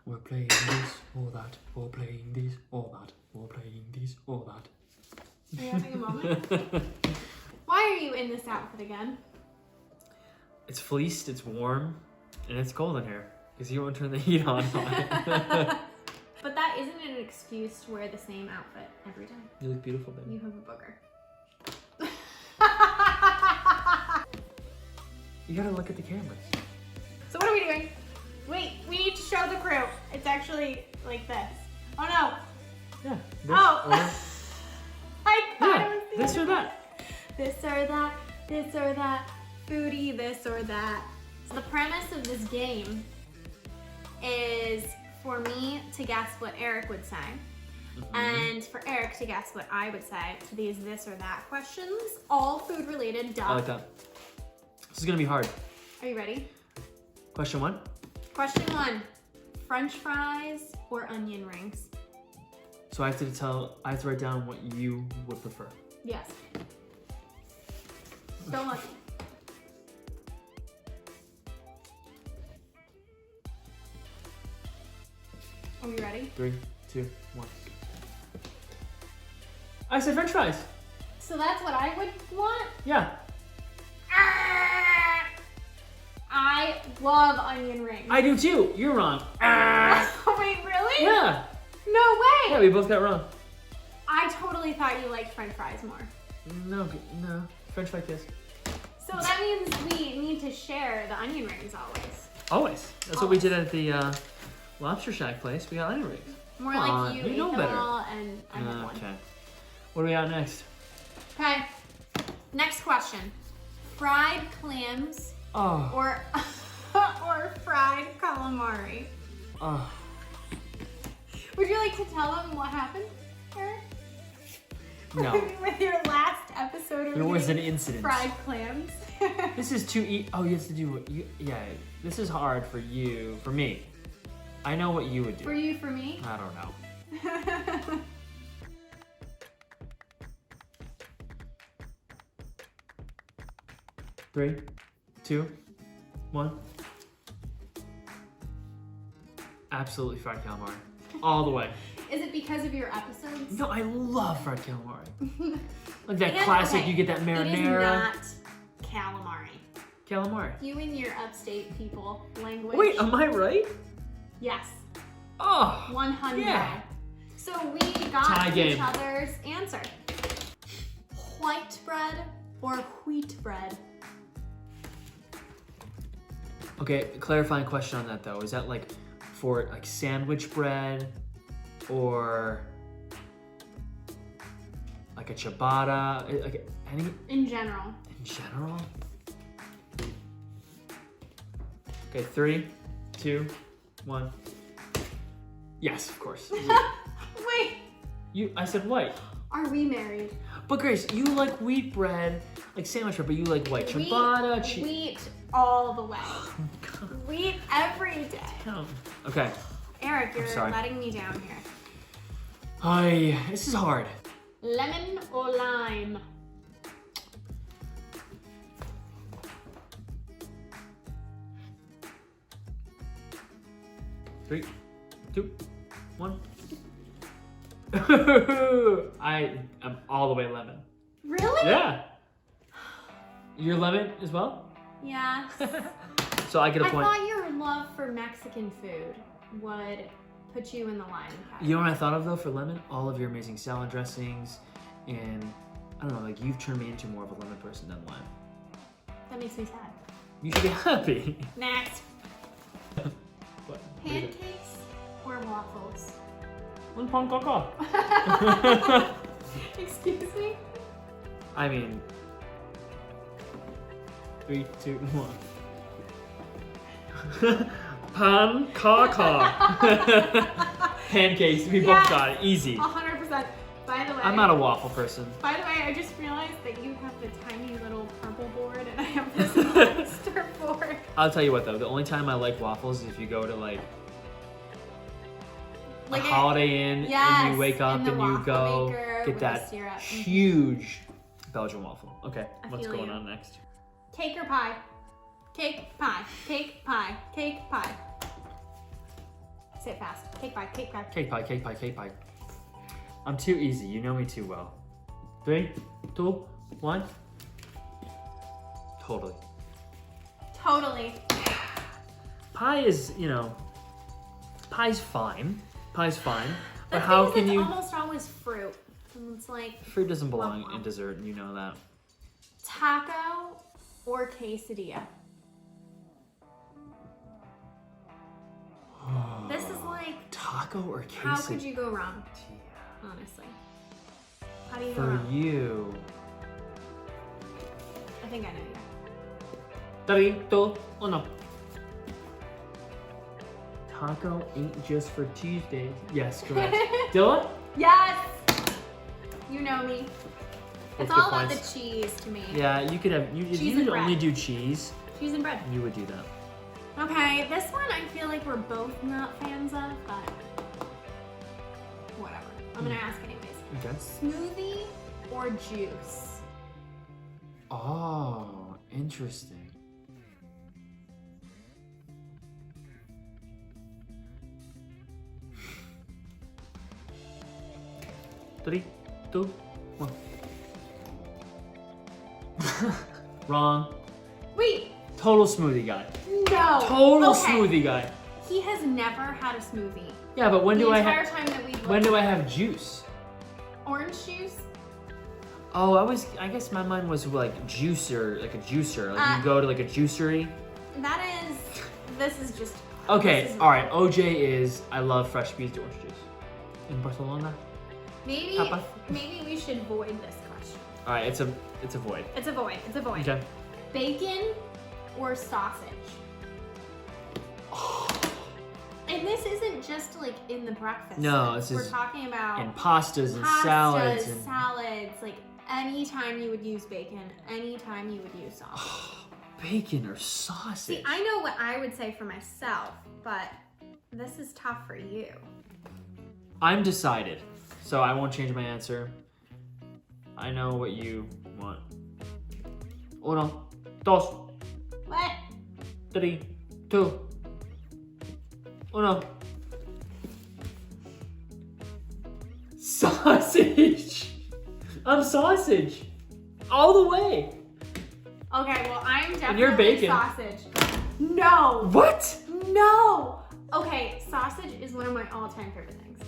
We're playing this or that. We're playing this or that. We're playing this or that. Are you having a moment? Why are you in this outfit again? It's fleeced, it's warm, and it's cold in here. Because you won't turn the heat on. But that isn't an excuse to wear the same outfit every day. You look beautiful, baby. You have a booger. You gotta look at the cameras. So what are we doing? Wait, we need to show the crew. It's actually like this. Oh no. Yeah. This Oh. I thought it was the this other or that. This or that, this or that, foodie, this or that. So the premise of this game is for me to guess what Eric would say, and for Eric to guess what I would say to these this or that questions, all food related, duh. I like that. This is gonna be hard. Are you ready? Question 1. Question 1, French fries or onion rings? So I have to write down what you would prefer. Yes. So lucky. Are we ready? 3, 2, 1. I said French fries. So that's what I would want? Yeah. I love onion rings. I do too. You're wrong. Wait, really? Yeah. No way. Yeah, we both got wrong. I totally thought you liked French fries more. No. French fry kiss. So that means we need to share the onion rings always. Always. That's what we did at the Lobster Shack place. We got onion rings. More Come like on, you you ate know them better. all and I had one. Okay. What do we got next? Okay. Next question. Fried clams Oh. or fried calamari? Oh. Would you like to tell them what happened, Eric? No. With your last episode of There was an eating incident. fried clams. This is too Oh, you have to do what you. Yeah. This is hard for you. For me. I know what you would do. For you, for me? I don't know. 3, 2, 1. Absolutely fried calamari. All the way. Is it because of your episodes? No, I love fried calamari. Like that And, classic, okay, you get that It is marinara. not calamari. Calamari. You and your upstate people language. Wait, am I right? Yes. Oh. 100. Yeah. So we got Tie each game. other's answer. White bread or wheat bread? Okay, clarifying question on that though. Is that like for like sandwich bread or like a ciabatta? Like any In general. in general? Okay, 3, 2, 1. Yes, of course. Wait, I said white. are we married? But Grace, you like wheat bread, like sandwich bread, but you like white ciabatta, Wheat all the way. Oh, God. Wheat every day. Damn. Okay. Eric, you're sorry. letting me down here. This is hard. Lemon or lime? Three, 2, 1. I am all the way lemon. Really? Yeah. You're lemon as well? Yes. So I get a I point. thought your love for Mexican food would put you in the lime category. You know what I thought of though for lemon? All of your amazing salad dressings and I don't know, like you've turned me into more of a lemon person than lime. That makes me sad. You should be happy. Next. What? Pancakes or waffles? Un pan caca. Excuse me? I mean, 3, 2, 1. Pan caca. Pancakes. We both Yes. got it. Easy. 100%. By the way, I'm not a waffle person. By the way, I just realized that you have the tiny little purple board and I have this monster board. I'll tell you what though, the only time I like waffles is if you go to like a Holiday Inn yes, and you wake up in the and you waffle go maker get with the that syrup. huge Belgian waffle. Okay, I what's feel going you. on next? Cake or pie? Cake, pie, cake, pie, cake, pie. Say it fast. Cake pie, cake pie. Cake pie, cake pie, cake pie. I'm too easy. You know me too well. 3, 2, 1. Totally. Totally. Pie is, you know, pie's fine. Pie's fine. But The how thing can is, you... It's almost always fruit. And it's like Fruit doesn't belong in dessert, and you know that. taco or quesadilla. This is like Taco or quesadilla? how could you go wrong? Honestly. How do you go For wrong? you. I think I know you. 3, 2, 1. Taco ain't just for Tuesdays. Yes, correct. Dylan? Yes! You know me. Let's It's get all about the points. cheese to me. Yeah, you could have. If Cheese you and could only bread. do cheese, Cheese and bread. you would do that. Okay, this one I feel like we're both not fans of, but whatever. I'm gonna ask anyways. Okay. Smoothie or juice? Oh, interesting. Three, 2, 1. Wrong. Wait, Total smoothie guy. no. Total Okay. smoothie guy. He has never had a smoothie. Yeah, but when The do I entire have? time that we've When lived. do I have juice? Orange juice? Oh, I guess my mind was like juicer, like a juicer. Like you Uh, go to like a juicery. This is just. Okay, this is- all right. OJ is I love fresh squeezed orange juice. In Barcelona. Maybe Papa. we should void this question. All right, it's a void. It's a void. It's a void. Okay. Bacon or sausage? And this isn't just like in the breakfast. No, sense. this We're is talking about And pastas and pastas, salads and salads. Like anytime you would use bacon, anytime you would use sausage. bacon or sausage. See, I know what I would say for myself, but this is tough for you. I'm decided, so I won't change my answer. I know what you want. Uno, dos, What? 3, 2, 1. Sausage. I'm sausage. All the way. Okay, well, I'm definitely you're bacon. sausage. No. What? No. Okay, sausage is one of my all-time favorite things.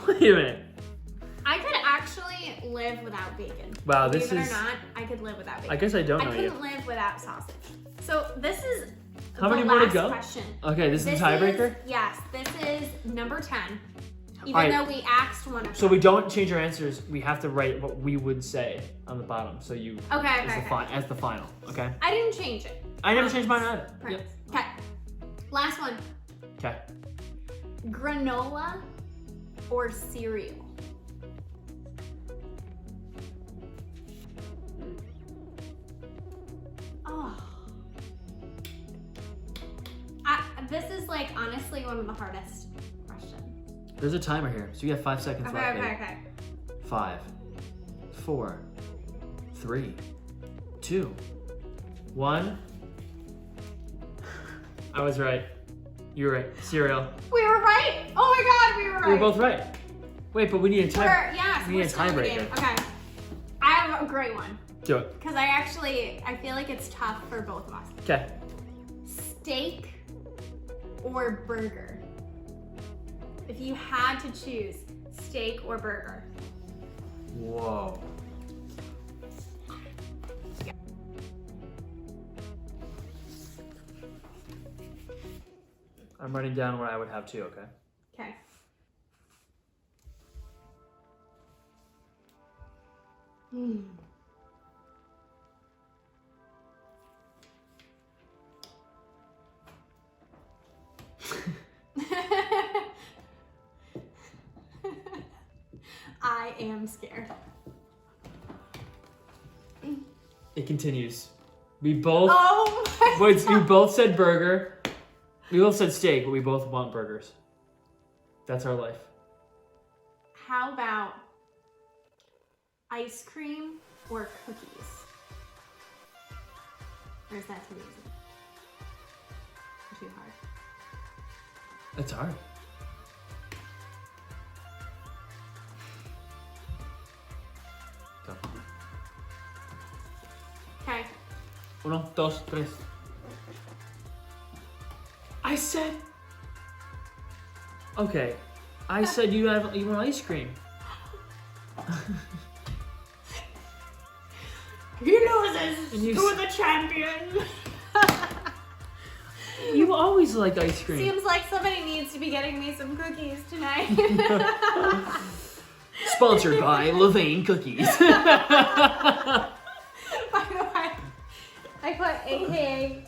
Wait a minute. I could actually live without bacon. Wow, this Believe it is- or not, I could live without bacon. I guess I don't know I you. couldn't live without sausage. So this is How the many more to last go? question. Okay, this is the tiebreaker? Yes, this is number 10. Even Alright. though we asked one of So them. we don't change our answers. We have to write what we would say on the bottom. So you Okay, as, okay, the okay. as the final. Okay. I didn't change it. I never changed mine either. Promise. Yep. Okay. Last one. Okay. Granola or cereal? Oh. This is like honestly one of the hardest questions. There's a timer here, so you have 5 seconds Okay, left. okay, baby. okay. 5, 4, 3, 2, 1. I was right. You were right. Cereal. We were right. Oh my god, we were right. We were both right. Wait, but we need a tiebreaker. Yes, We need we're a still in the game. tiebreaker. Okay. I have a great one. Do it. Because I feel like it's tough for both of us. Okay. Steak or burger? If you had to choose steak or burger. Whoa. I'm writing down what I would have too, okay? Okay. Hmm. I am scared. It continues. We both Oh my wait, God. you both said burger. We both said steak, but we both want burgers. That's our life. How about ice cream or cookies? Or is that too easy? too hard. It's hard. Go. Okay. 1, 2, 3. I said. Okay. I said you want ice cream. He loses And you to the champion. You always like ice cream. Seems like somebody needs to be getting me some cookies tonight. Sponsored by Levain Cookies. By the way, I put AKA.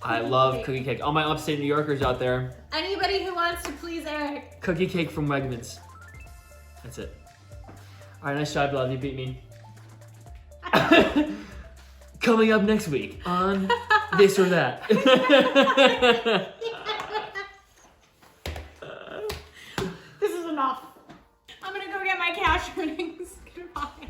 I love cookie cake. All my upstate New Yorkers out there. Anybody who wants to please Eric. Cookie cake from Wegmans. That's it. All right, nice job, love. You beat me. Coming up next week on This or That. This is enough. I'm gonna go get my cash earnings. Goodbye.